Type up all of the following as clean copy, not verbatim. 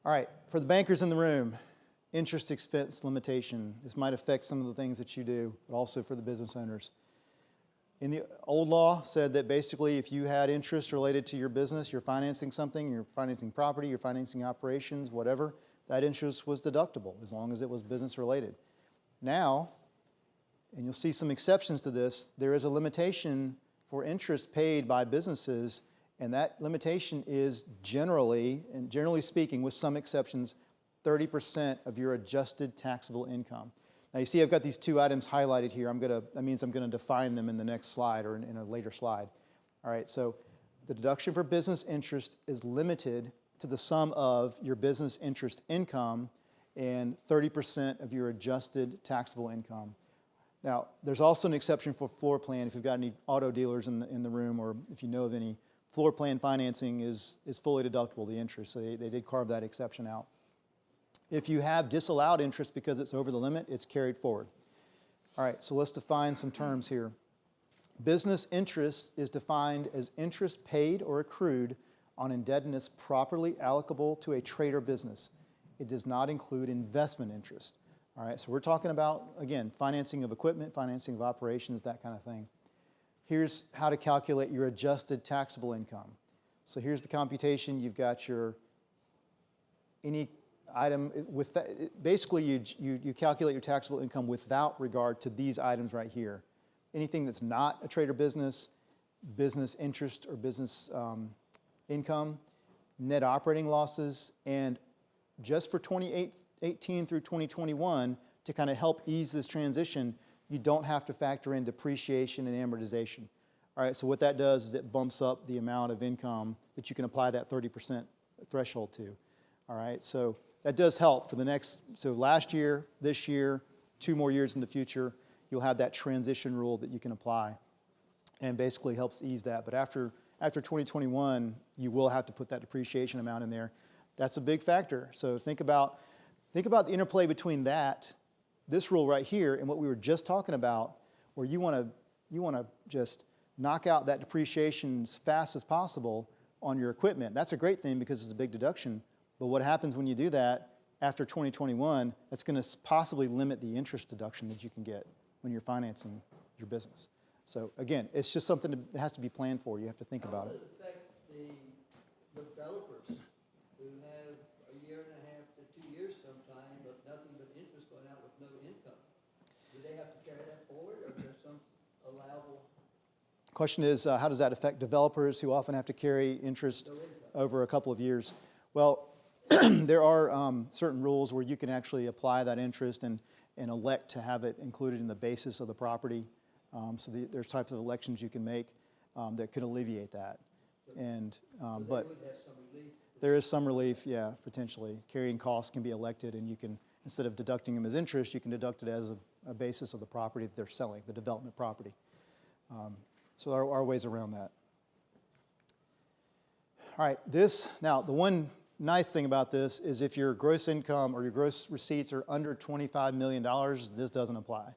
All right, for the bankers in the room, interest expense limitation. This might affect some of the things that you do, but also for the business owners. In the old law said that basically if you had interest related to your business, you're financing something, you're financing property, you're financing operations, whatever, that interest was deductible as long as it was business related. Now, and you'll see some exceptions to this, there is a limitation for interest paid by businesses, and that limitation is generally, and generally speaking, with some exceptions, 30% of your adjusted taxable income. Now you see I've got these two items highlighted here. That means I'm going to define them in the next slide or in a later slide. All right, so the deduction for business interest is limited to the sum of your business interest income and 30% of your adjusted taxable income. Now, there's also an exception for floor plan. If you've got any auto dealers in the room, or if you know of any, floor plan financing is fully deductible, the interest. So they did carve that exception out. If you have disallowed interest because it's over the limit, it's carried forward. All right, so let's define some terms here. Business interest is defined as interest paid or accrued on indebtedness properly allocable to a trade or business. It does not include investment interest. All right, so we're talking about, again, financing of equipment, financing of operations, that kind of thing. Here's how to calculate your adjusted taxable income. So here's the computation. You've got your any item with that, basically you calculate your taxable income without regard to these items right here. Anything that's not a trade or business, business interest or business income, net operating losses, and just for 2018 through 2021, to kind of help ease this transition, you don't have to factor in depreciation and amortization. All right, so what that does is it bumps up the amount of income that you can apply that 30% threshold to. All right, so that does help for the next, so last year, this year, 2 more years in the future, you'll have that transition rule that you can apply, and basically helps ease that. But after 2021, you will have to put that depreciation amount in there. That's a big factor. So think about the interplay between this rule right here, and what we were just talking about, where you want to just knock out that depreciation as fast as possible on your equipment. That's a great thing because it's a big deduction. But what happens when you do that after 2021, that's going to possibly limit the interest deduction that you can get when you're financing your business. So again, it's just something that has to be planned for. You have to think about it. How does it affect the developers who have a year and a half to 2 years sometime, but nothing but interest going out with no income? Do they have to carry that forward, or is there some allowable? Question is, how does that affect developers who often have to carry interest over a couple of years? Well, there are certain rules where you can actually apply that interest and elect to have it included in the basis of the property. So there's types of elections you can make that could alleviate that. And but there is some relief, yeah, potentially. Carrying costs can be elected, and you can, instead of deducting them as interest, you can deduct it as a basis of the property that they're selling, the development property. So there are ways around that. All right, now the one nice thing about this is if your gross income or your gross receipts are under $25 million, this doesn't apply.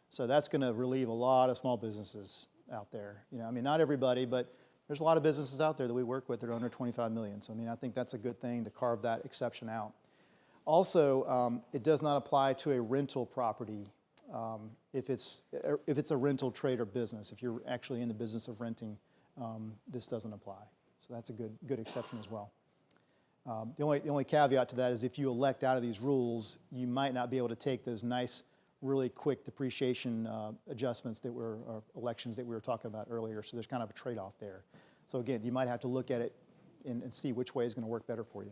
So that's going to relieve a lot of small businesses out there. You know, I mean, not everybody, but there's a lot of businesses out there that we work with that are under 25 million. So I mean, I think that's a good thing to carve that exception out. Also, it does not apply to a rental property if it's a rental trade or business. If you're actually in the business of renting, this doesn't apply. So that's a good exception as well. The only caveat to that is if you elect out of these rules, you might not be able to take those nice, really quick depreciation adjustments or elections that we were talking about earlier. So there's kind of a trade-off there. So again, you might have to look at it and see which way is going to work better for you.